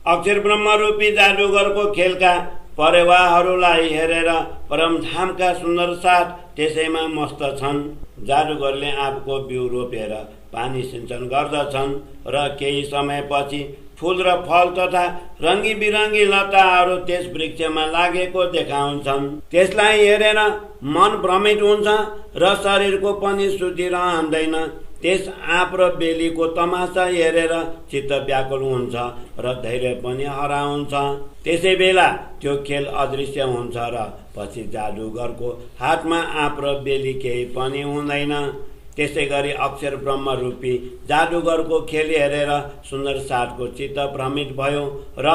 [SPEAKER 1] अक्षर ब्रह्म रूपी जादुगरको खेलका परेवाहरूलाई हेरेर परमधामका सुन्दर साथ त्यसैमा मस्त छन्। जादुगरले आँपको बिउ रोपेर पानी सिंचन गर्दछन् र केही समयपछि फूल र फल तथा रङ्गी बिरङ्गी लताहरू त्यस वृक्षमा लागेको देखाउँछन्। त्यसलाई हेरेर मन भ्रमित हुन्छ र शरीरको पनि शुद्धि रहँदैन। त्यस आँप र बेलीको तमासा हेरेर चित्त व्याकुल हुन्छ र धैर्य पनि हराउँछ। त्यसै बेला त्यो खेल अदृश्य हुन्छ र पछि जादुगरको हातमा आँप र बेली केही पनि हुँदैन। त्यसै गरी अक्षर ब्रह्म रूपी जादुगरको खेल हेरेर सुन्दर साथको चित्त भ्रमित भयो र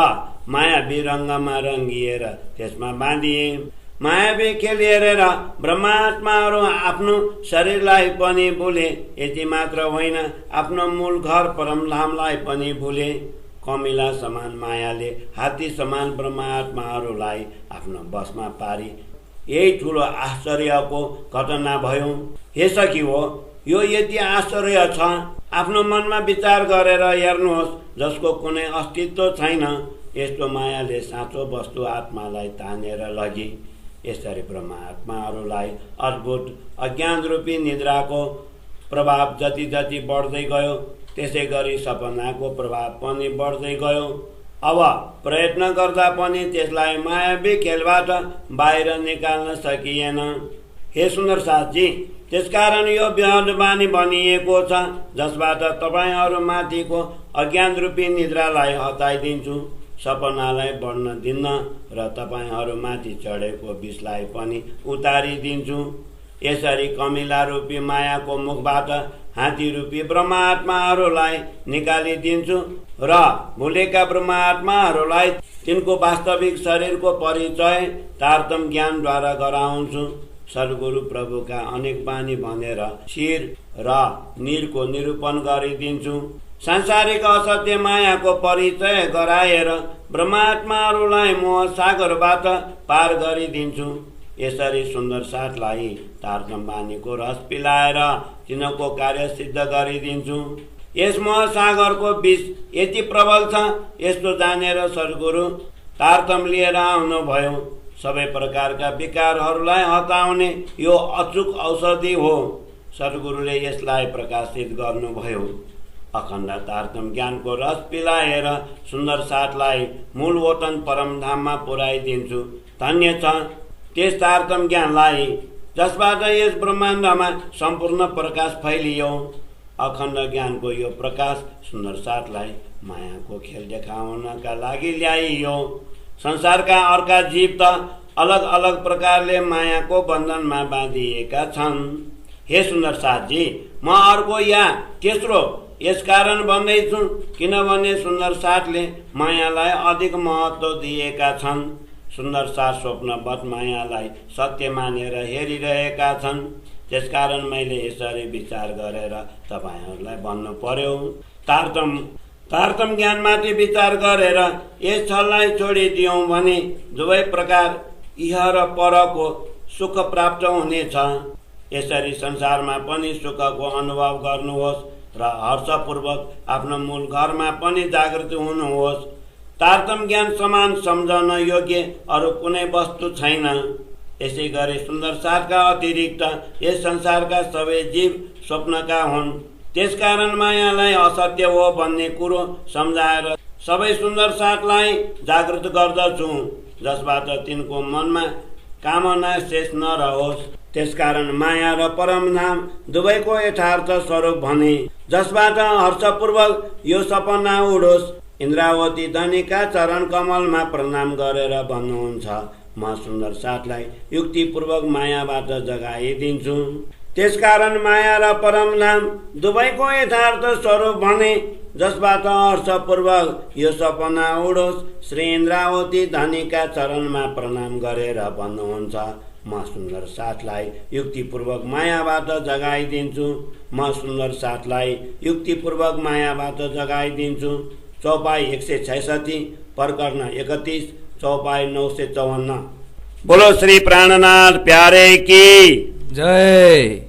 [SPEAKER 1] मायावी रङ्गमा रङ्गिएर त्यसमा बाँधिए। मायावी खेल हेरेर ब्रह्मात्माहरू आफ्नो शरीरलाई पनि भुले। यति मात्र होइन, आफ्नो मूल घर परमधामलाई पनि भुले। कमिला समान मायाले हात्ती समान ब्रह्मात्माहरूलाई आफ्नो बसमा पारी यही ठुलो आश्चर्यको घटना भयो। हे सखी हो, यो यति आश्चर्य छ, आफ्नो मनमा विचार गरेर हेर्नुहोस्, जसको कुनै अस्तित्व छैन। यस्तो मायाले साँचो वस्तु आत्मालाई तानेर लगी। यसरी ब्रह्मात्माहरूलाई अद्भुत अज्ञान रूपी निद्राको प्रभाव जति जति बढ्दै गयो, त्यसै गरी सपनाको प्रभाव पनि बढ्दै गयो। अब प्रयत्न गर्दा पनि त्यसलाई मायावी खेलबाट बाहिर निकाल्न सकिएन। हे सुन्दर साथजी, त्यसकारण यो वृहत बानी भनिएको छ, जसबाट तपाईहरुमाथिको अज्ञान रूपी निद्रालाई हटाइदिन्छु, सपनालाई बढ्न दिन्न र तपाईहरुमाथि चढेको विषलाई पनि उतारिदिन्छु। यसरी कमिला रूपी मायाको मुखबाट हात्ती रूपी ब्रह्मात्माहरूलाई निकालिदिन्छु र भुलेका ब्रह्मात्माहरूलाई तिनको वास्तविक शरीरको परिचय तारतम ज्ञानद्वारा गराउँछु। सद्गुरु प्रभुका अनेक बानी भनेर शिर र निरको निरूपण गरिदिन्छु। सांसारिक असत्य मायाको परिचय गराएर ब्रह्मात्माहरूलाई मोह सागरबाट पार गरिदिन्छु। यसरी सुन्दर साथलाई तारतम बानीको रस पिलाएर तिनको कार्य सिद्ध गरिदिन्छु। यस मोह सागरको विष यति प्रबल छ, यस्तो जानेर सद्गुरु तारतम लिएर आउनुभयो। सबै प्रकारका विकारहरूलाई हटाउने यो अचूक औषधि हो। सद्गुरुले यसलाई प्रकाशित गर्नुभयो। अखण्ड तारतम ज्ञानको रस पिलाएर सुन्दर साथलाई मूल वतन परमधाममा पुर्याइदिन्छु। धन्य छ त्यस तारतम ज्ञानलाई जसबाट यस ब्रह्माण्डमा सम्पूर्ण प्रकाश फैलियो। अखण्ड ज्ञानको यो प्रकाश सुन्दर साथलाई मायाको खेल देखाउनका लागि ल्याइयो। संसारका अर्का जीव त अलग अलग प्रकारले मायाको बन्धनमा बाँधिएका छन्। हे सुन्दर साथजी, म अर्को या तेस्रो यसकारण भन्दैछु किनभने सुन्दर साथले मायालाई अधिक महत्त्व दिएका छन्। सुन्दर साथ स्वप्नवत मायालाई सत्य मानेर हेरिरहेका छन्। त्यसकारण मैले यसरी विचार गरेर तपाईहरूलाई भन्नु पर्यो। तारतम ज्ञानमाथि विचार गरेर यस छललाई छोडिदियौँ भने दुवै प्रकार इह र परको सुख प्राप्त हुनेछ। यसरी संसारमा पनि सुखको अनुभव गर्नुहोस् र हर्षपूर्वक आफ्नो मूल घरमा पनि जागृत हुनुहोस्। तारतम ज्ञान समान सम्झन योग्य अरू कुनै वस्तु छैन। यसै गरी सुन्दर साथका अतिरिक्त यस संसारका सबै जीव स्वप्नका हुन्। त्यसकारण मायालाई असत्य हो भन्ने कुरो सम्झाएर सबै सुन्दर साथलाई जागृत गर्दछु, जसबाट तिनको मनमा कामना शेष नरहोस्। त्यसकारण माया र परमधाम दुवैको यथार्थ स्वरूप भने जसबाट हर्षपूर्वक यो सपना उडोस्। इन्द्रावती धनीका चरण कमलमा प्रणाम गरेर भन्नुहुन्छ, म सुन्दर साथलाई युक्तिपूर्वक मायाबाट जगाइदिन्छु। त्यसकारण माया र परमधाम दुवैको यथार्थ स्वरूप भने जसबाट हर्षपूर्वक यो सपना उडोस्। श्री इन्द्रावती धनीका चरणमा प्रणाम गरेर भन्नुहुन्छ, म सुन्दर साथलाई युक्तिपूर्वक मायाबाट जगाइदिन्छु। म सुन्दर साथलाई युक्तिपूर्वक मायाबाट जगाइदिन्छु। चौपाई 166, प्रकरण 31, चौपाई 954। बोलो श्री प्राणनाथ प्यारे की
[SPEAKER 2] जय।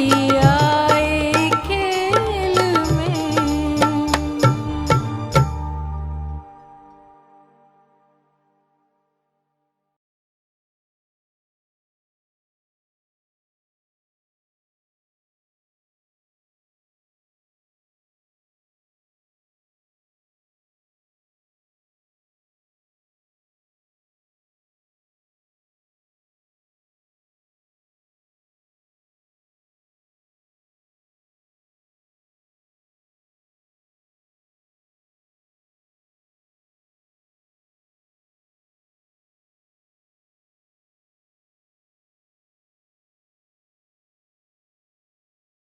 [SPEAKER 2] दी